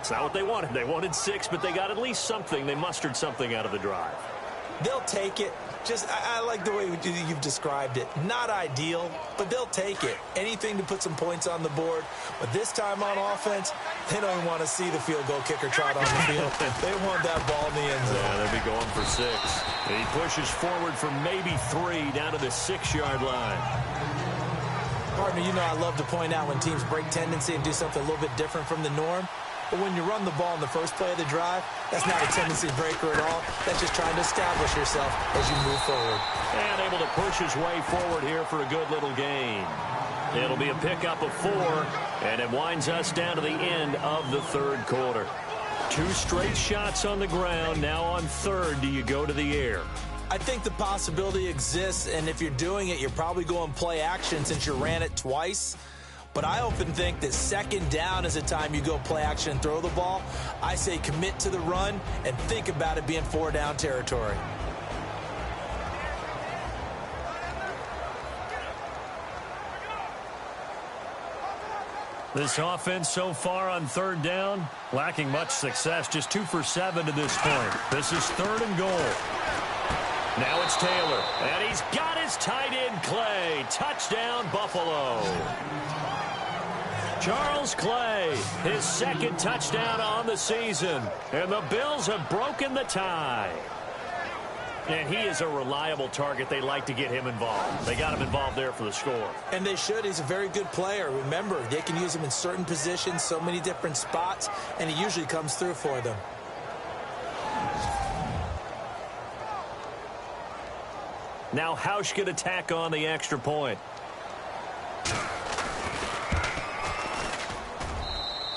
It's not what they wanted. They wanted 6, but they got at least something. They mustered something out of the drive. They'll take it. I like the way you've described it. Not ideal, but they'll take it. Anything to put some points on the board. But this time on offense, they don't even want to see the field goal kicker trot on the field. They want that ball in the end zone. Yeah, they'll be going for 6. And he pushes forward for maybe 3 down to the 6-yard line. Partner, you know I love to point out when teams break tendency and do something a little bit different from the norm. But when you run the ball in the first play of the drive, that's not a tendency breaker at all. That's just trying to establish yourself as you move forward. And able to push his way forward here for a good little gain. It'll be a pickup of 4, and it winds us down to the end of the third quarter. 2 straight shots on the ground. Now on third, do you go to the air? I think the possibility exists, and if you're doing it, you're probably going play action since you ran it twice. But I often think that second down is the time you go play action and throw the ball. I say commit to the run and think about it being 4-down territory. This offense so far on third down, lacking much success, just 2 for 7 to this point. This is 3rd and goal. Now it's Taylor, and he's got his tight end Clay. Touchdown, Buffalo. Charles Clay, his 2nd touchdown on the season. And the Bills have broken the tie. And he is a reliable target. They like to get him involved. They got him involved there for the score. And they should. He's a very good player. Remember, they can use him in certain positions, so many different spots, and he usually comes through for them. Now Hausch could attack on the extra point.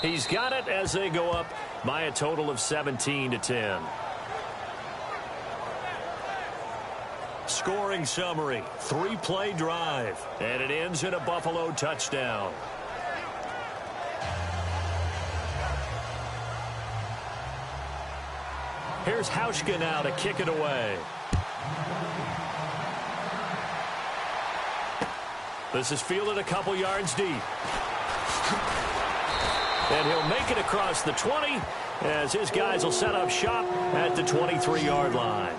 He's got it as they go up by a total of 17-10. Scoring summary, 3-play drive, and it ends in a Buffalo touchdown. Here's Hauschka now to kick it away. This is fielded a couple yards deep. And he'll make it across the 20 as his guys will set up shop at the 23-yard line.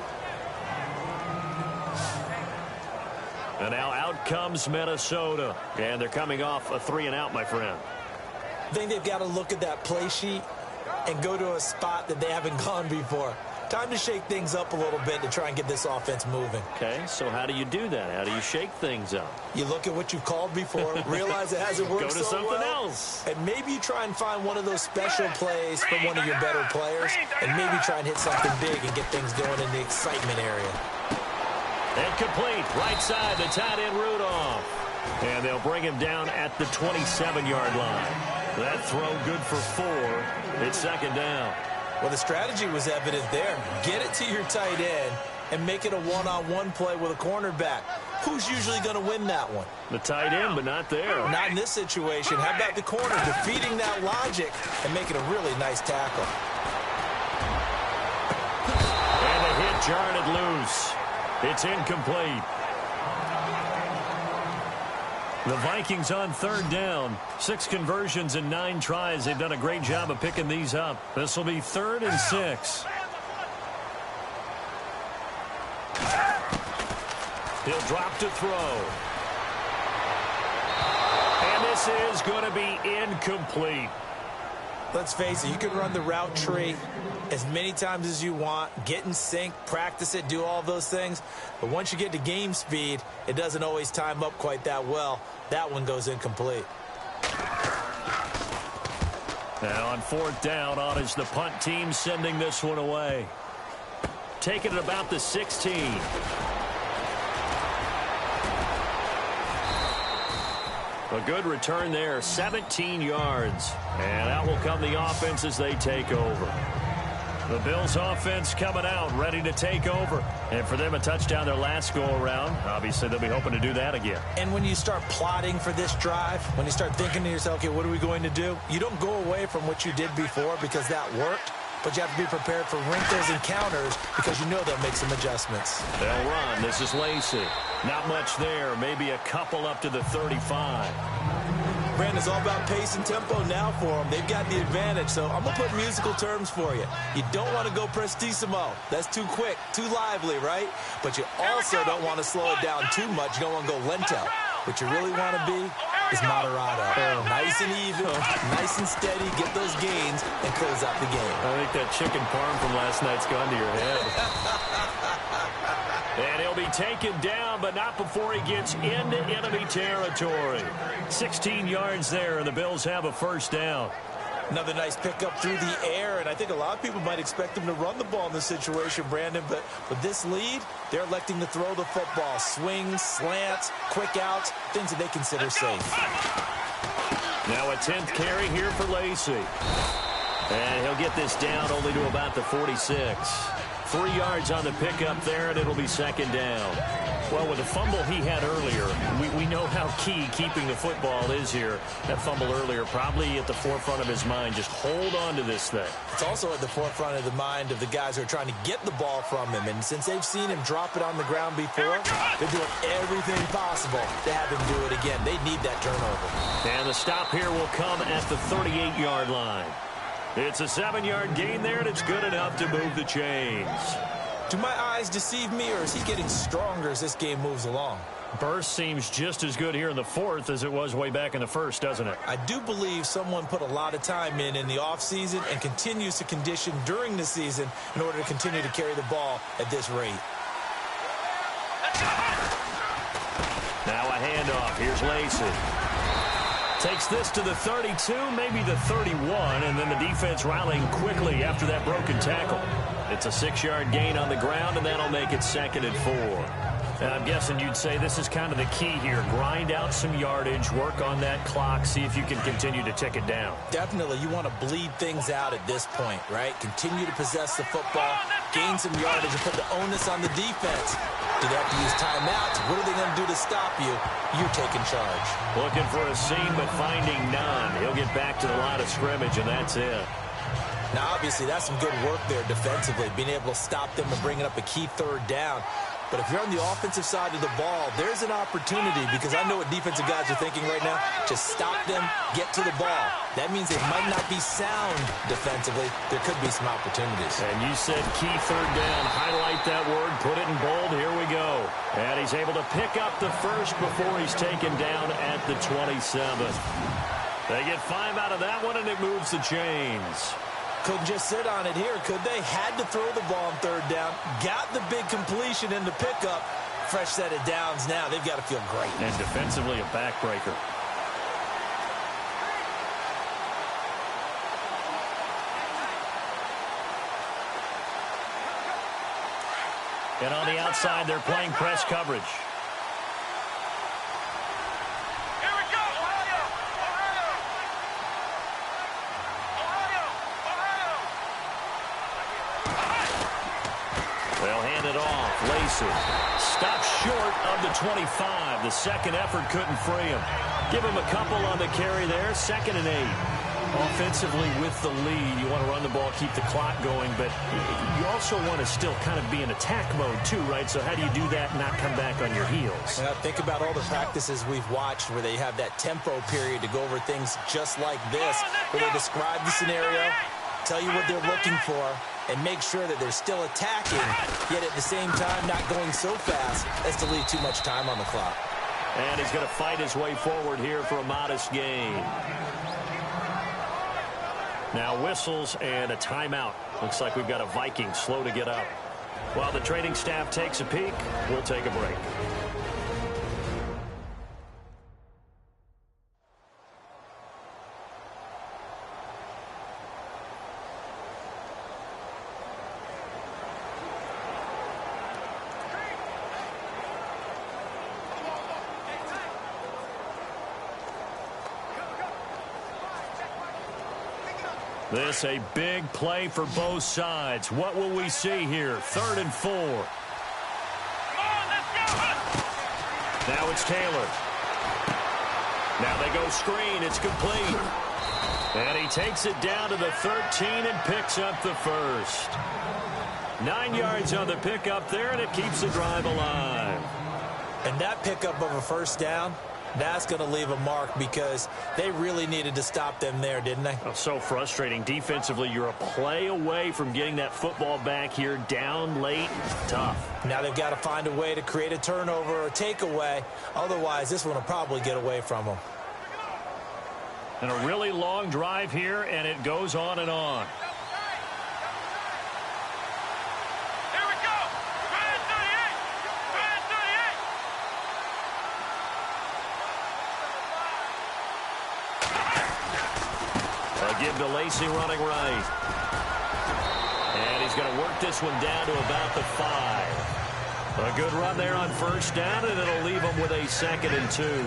And now out comes Minnesota. And they're coming off a 3-and-out, my friend. I think they've got to look at that play sheet and go to a spot that they haven't gone before. Time to shake things up a little bit to try and get this offense moving. Okay, so how do you do that? How do you shake things up? You look at what you've called before, realize it hasn't worked so well. Go to something else. And maybe you try and find one of those special plays from one of your better players, and maybe try and hit something big and get things going in the excitement area. Incomplete. Right side, the tight end Rudolph. And they'll bring him down at the 27-yard line. That throw good for 4. It's second down. Well, the strategy was evident there. Get it to your tight end and make it a one-on-one play with a cornerback. Who's usually going to win that one? The tight end, but not there. Not in this situation. How about the corner defeating that logic and making a really nice tackle? And the hit jarred it loose. It's incomplete. The Vikings on third down. 6 conversions in 9 tries. They've done a great job of picking these up. This will be 3rd and 6. He'll drop to throw. And this is going to be incomplete. Let's face it, you can run the route tree as many times as you want, get in sync, practice it, do all those things. But once you get to game speed, it doesn't always time up quite that well. That one goes incomplete. Now on 4th down, on is the punt team sending this one away. Taking it about the 16. A good return there, 17 yards. And out will come the offense as they take over. The Bills offense coming out, ready to take over. And for them, a touchdown their last go-around. Obviously, they'll be hoping to do that again. And when you start plotting for this drive, when you start thinking to yourself, okay, what are we going to do? You don't go away from what you did before because that worked. But you have to be prepared for wrinkles and counters because you know they'll make some adjustments. They'll run. This is Lacey. Not much there. Maybe a couple up to the 35. Brandon, it's all about pace and tempo now for them. They've got the advantage, so I'm going to put musical terms for you. You don't want to go prestissimo. That's too quick, too lively, right? But you also don't want to slow it down too much. You don't want to go lento. What you really want to be is moderato. Nice and even, nice and steady, get those gains, and close out the game. I think that chicken parm from last night's gone to your head. And he'll be taken down, but not before he gets into enemy territory. 16 yards there, and the Bills have a first down. Another nice pickup through the air, and I think a lot of people might expect them to run the ball in this situation, Brandon, but with this lead, they're electing to throw the football. Swings, slants, quick outs, things that they consider safe. Now a 10th carry here for Lacey. And he'll get this down only to about the 46. 3 yards on the pickup there, and it'll be second down. Well, with the fumble he had earlier, we know how key keeping the football is here. That fumble earlier probably at the forefront of his mind. Just hold on to this thing. It's also at the forefront of the mind of the guys who are trying to get the ball from him. And since they've seen him drop it on the ground before, they're doing everything possible to have him do it again. They need that turnover. And the stop here will come at the 38-yard line. It's a 7-yard gain there, and it's good enough to move the chains. Do my eyes deceive me, or is he getting stronger as this game moves along? Burst seems just as good here in the 4th as it was way back in the 1st, doesn't it? I do believe someone put a lot of time in the offseason and continues to condition during the season in order to continue to carry the ball at this rate. Now a handoff. Here's Lacey. Takes this to the 32, maybe the 31, and then the defense rallying quickly after that broken tackle. It's a 6-yard gain on the ground, and that'll make it 2nd and 4. And I'm guessing you'd say this is kind of the key here. Grind out some yardage, work on that clock, see if you can continue to tick it down. Definitely. You want to bleed things out at this point, right? Continue to possess the football, gain some yardage, and put the onus on the defense. Do they have to use timeouts? What are they going to do to stop you? You're taking charge. Looking for a seam, but finding none. He'll get back to the line of scrimmage, and that's it. Now, obviously, that's some good work there defensively, being able to stop them and bringing up a key 3rd down. But if you're on the offensive side of the ball, there's an opportunity, because I know what defensive guys are thinking right now. Just stop them, get to the ball. That means they might not be sound defensively. There could be some opportunities. And you said key 3rd down. Highlight that word, put it in bold. Here we go. And he's able to pick up the first before he's taken down at the 27. They get 5 out of that one, and it moves the chains. couldn't just sit on it here, could they? Had to throw the ball on third down. Got the big completion in the pickup. Fresh set of downs now. They've got to feel great. And defensively, a backbreaker. And on the outside, they're playing press coverage. Here we go. Ohio. They'll hand it off. Lacey stops short of the 25. The second effort couldn't free him. Give him a couple on the carry there. 2nd and 8. Offensively with the lead, you want to run the ball, keep the clock going, but you also want to still kind of be in attack mode too, right? So how do you do that and not come back on your heels? Now think about all the practices we've watched where they have that tempo period to go over things just like this, where they describe the scenario, tell you what they're looking for, and make sure that they're still attacking, yet at the same time not going so fast as to leave too much time on the clock. And he's going to fight his way forward here for a modest gain. Now whistles and a timeout. Looks like we've got a Vikings slow to get up. While the training staff takes a peek, we'll take a break. This a big play for both sides. What will we see here? 3rd and 4. Come on, let's go. Now it's Taylor. Now they go screen. It's complete. And he takes it down to the 13 and picks up the first. 9 yards on the pickup there, and it keeps the drive alive. And that pickup of a first down, that's going to leave a mark because they really needed to stop them there, didn't they? Oh, so frustrating. Defensively, you're a play away from getting that football back here down late. Tough. Now they've got to find a way to create a turnover or a takeaway. Otherwise, this one will probably get away from them. And a really long drive here, and it goes on and on. Here we go. 38. Give to Lacey running right. And he's going to work this one down to about the 5. A good run there on first down, and it'll leave him with a 2nd and 2.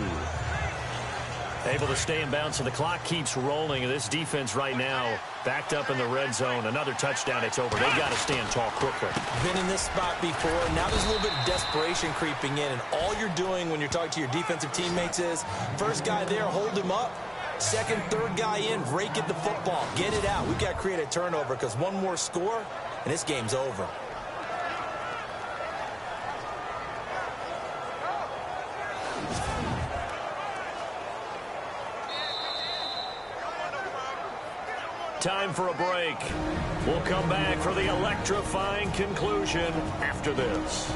Able to stay in bounds, so the clock keeps rolling. And this defense right now backed up in the red zone. Another touchdown, it's over. They've got to stand tall quickly. Been in this spot before. Now there's a little bit of desperation creeping in, and all you're doing when you're talking to your defensive teammates is, first guy there, hold him up. 2nd, 3rd guy in, rake at the football. Get it out. We've got to create a turnover because one more score, and this game's over. Time for a break. We'll come back for the electrifying conclusion after this.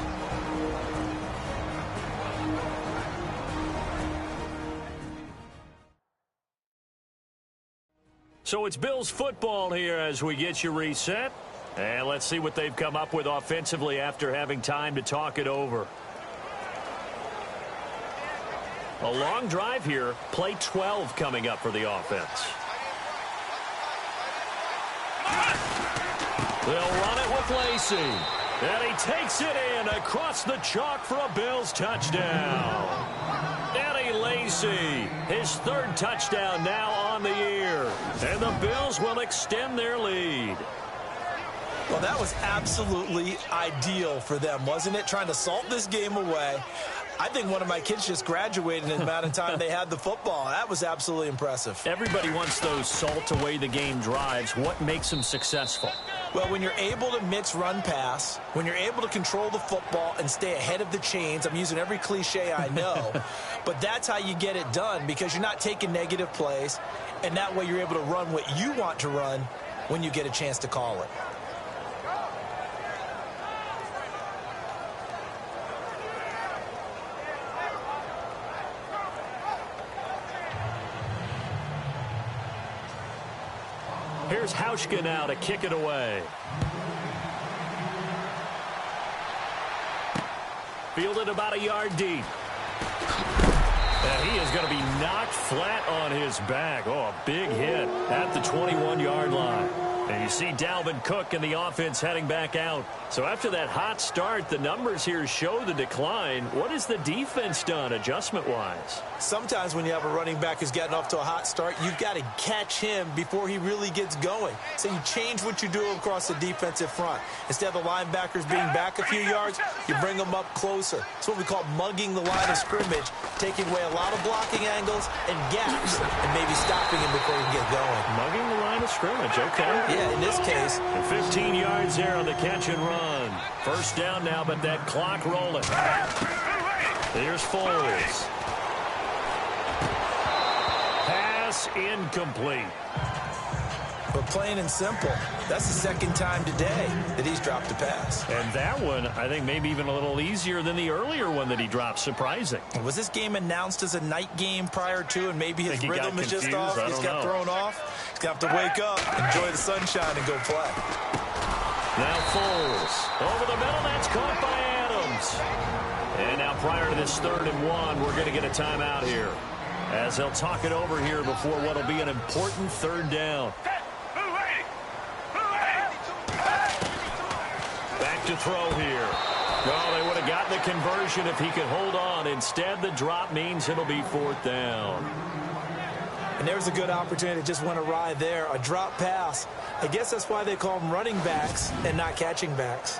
So it's Bills football here as we get you reset. And let's see what they've come up with offensively after having time to talk it over. A long drive here. Play 12 coming up for the offense. They'll run it with Lacey. And he takes it in across the chalk for a Bills touchdown. Lacey, his 3rd touchdown now on the year. And the Bills will extend their lead. Well, that was absolutely ideal for them, wasn't it? Trying to salt this game away. I think one of my kids just graduated in the amount of time they had the football. That was absolutely impressive. Everybody wants those salt-away-the-game drives. What makes them successful? Well, when you're able to mix run-pass, when you're able to control the football and stay ahead of the chains, I'm using every cliche I know, but that's how you get it done because you're not taking negative plays, and that way you're able to run what you want to run when you get a chance to call it. Here's Hauschka now to kick it away. Fielded about a yard deep. And he is going to be knocked flat on his back. Oh, a big hit at the 21-yard line. And you see Dalvin Cook and the offense heading back out. So after that hot start, the numbers here show the decline. What has the defense done adjustment-wise? Sometimes when you have a running back who's getting off to a hot start, you've got to catch him before he really gets going. So you change what you do across the defensive front. Instead of the linebackers being back a few yards, you bring them up closer. It's what we call mugging the line of scrimmage, taking away a lot of blocking angles and gaps, and maybe stopping him before he can get going. Mugging the line of scrimmage, okay. Yeah, in this case. 15 yards there on the catch and run. First down now, but that clock rolling. Here's Foles. Pass incomplete. But plain and simple, that's the second time today that he's dropped a pass. And that one, I think, maybe even a little easier than the earlier one that he dropped. Surprising. Was this game announced as a night game prior to, and maybe his rhythm is just off? He's got thrown off. He's going to have to wake up, enjoy the sunshine, and go play. Now Foles. Over the middle, that's caught by Adams. And now prior to this 3rd and 1, we're going to get a timeout here, as they'll talk it over here before what will be an important 3rd down. Back to throw here. No, they would have gotten the conversion if he could hold on. Instead, the drop means it'll be 4th down. And there's a good opportunity to just went awry there. A drop pass. I guess that's why they call them running backs and not catching backs.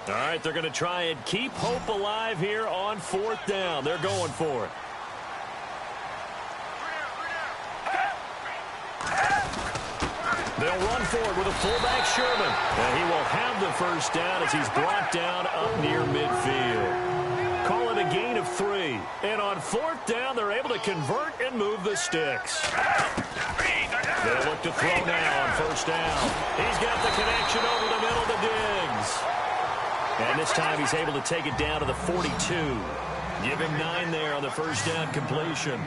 All right, they're going to try and keep hope alive here on 4th down. They're going for it. They'll run forward with a fullback, Sherman. And he will have the first down as he's brought down up near midfield. Call it a gain of 3. And on 4th down, they're able to convert and move the sticks. They'll look to throw now on 1st down. He's got the connection over the middle to Diggs. And this time he's able to take it down to the 42. Give him 9 there on the 1st down completion.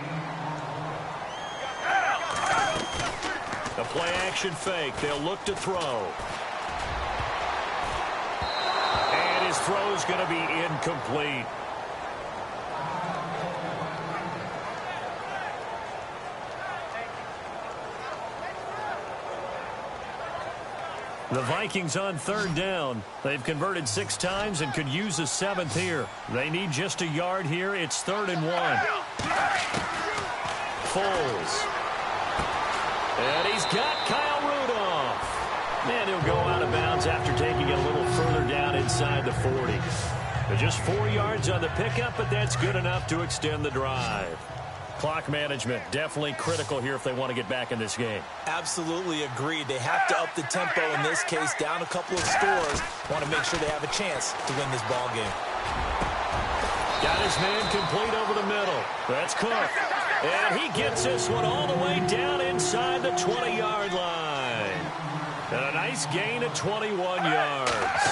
A play-action fake. They'll look to throw. And his throw's going to be incomplete. The Vikings on 3rd down. They've converted 6 times and could use a 7th here. They need just a yard here. It's 3rd and 1. Foles. And he's got Kyle Rudolph. And he'll go out of bounds after taking it a little further down inside the 40. But just 4 yards on the pickup, but that's good enough to extend the drive. Clock management, definitely critical here if they want to get back in this game. Absolutely agreed. They have to up the tempo in this case, down a couple of scores. Want to make sure they have a chance to win this ball game. Got his man complete over the middle. That's Cook. And he gets this one all the way down inside the 20-yard line. And a nice gain of 21 yards.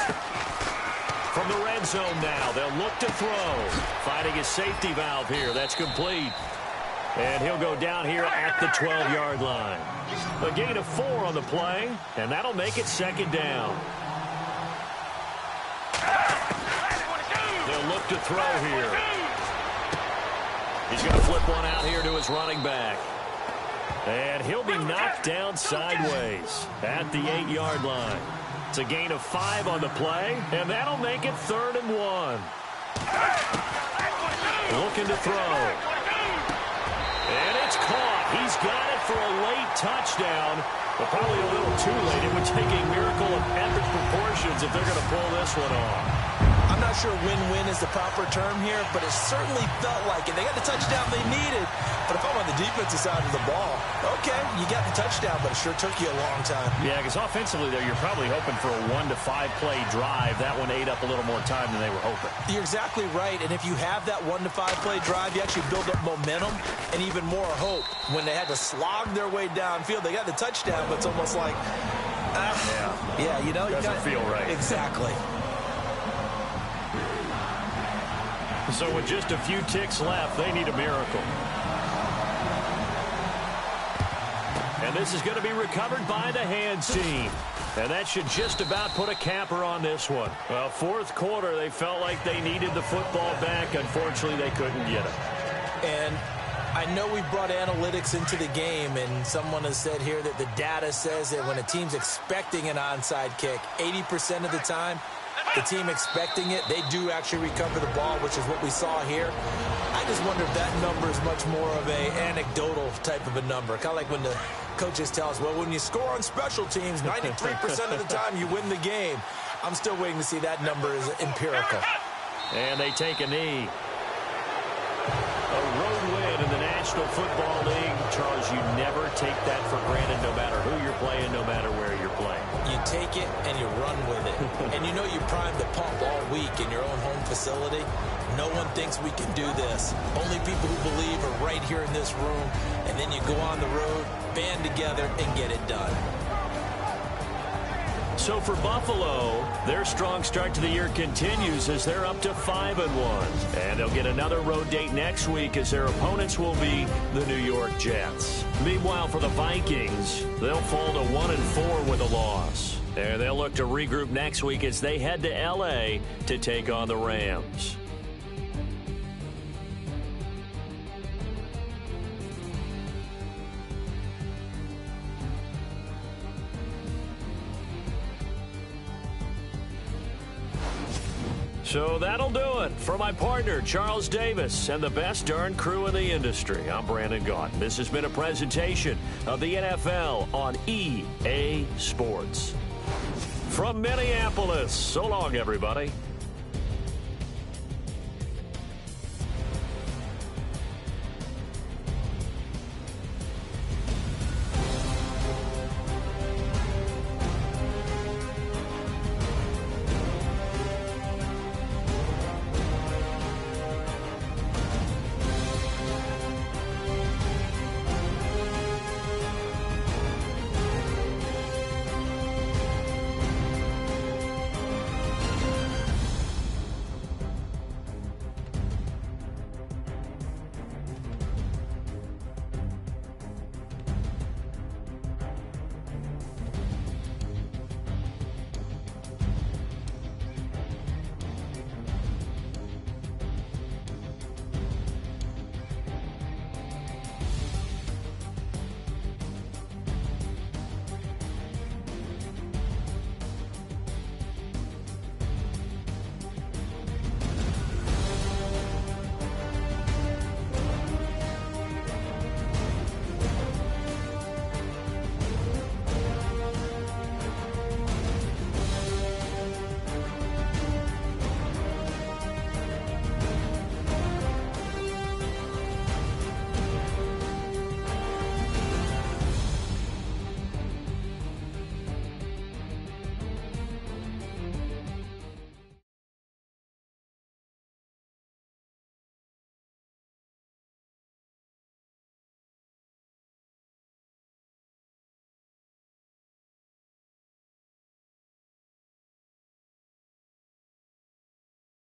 From the red zone now, they'll look to throw. Finding his safety valve here. That's complete. And he'll go down here at the 12-yard line. A gain of 4 on the play, and that'll make it 2nd down. They'll look to throw here. He's going to flip one out here to his running back. And he'll be knocked down sideways at the 8-yard line. It's a gain of 5 on the play, and that'll make it 3rd and 1. Looking to throw. And it's caught. He's got it for a late touchdown, but probably a little too late. It would take a miracle of epic proportions if they're going to pull this one off. I'm not sure win-win is the proper term here, but it certainly felt like it. They got the touchdown they needed, but if I'm on the defensive side of the ball, okay, you got the touchdown, but it sure took you a long time. Yeah, because offensively there, you're probably hoping for a 1 to 5 play drive. That one ate up a little more time than they were hoping. You're exactly right, and if you have that 1 to 5 play drive, you actually build up momentum and even more hope. When they had to slog their way downfield, they got the touchdown, but it's almost like, yeah, you know, doesn't feel right. Exactly. So with just a few ticks left, they need a miracle. And this is going to be recovered by the hands team. And that should just about put a capper on this one. Well, fourth quarter, they felt like they needed the football back. Unfortunately, they couldn't get it. And I know we brought analytics into the game, and someone has said here that the data says that when a team's expecting an onside kick, 80% of the time, the team expecting it, they do actually recover the ball, which is what we saw here. I just wonder if that number is much more of a anecdotal type of a number. Kind of like when the coaches tell us, well, when you score on special teams, 93% of the time you win the game. I'm still waiting to see that number is empirical. And they take a knee. A road win in the National Football League. Charles, you never take that for granted no matter who you're playing, no matter where you're playing. You take it and you run with it. And you know you primed the pump all week in your own home facility. No one thinks we can do this. Only people who believe are right here in this room. And then you go on the road, band together, and get it done. So for Buffalo, their strong start to the year continues as they're up to 5-1. And they'll get another road date next week as their opponents will be the New York Jets. Meanwhile, for the Vikings, they'll fall to 1-4 with a loss. And they'll look to regroup next week as they head to L.A. to take on the Rams. So that'll do it. For my partner, Charles Davis, and the best darn crew in the industry, I'm Brandon Gaudin. This has been a presentation of the NFL on EA Sports. From Minneapolis, so long, everybody.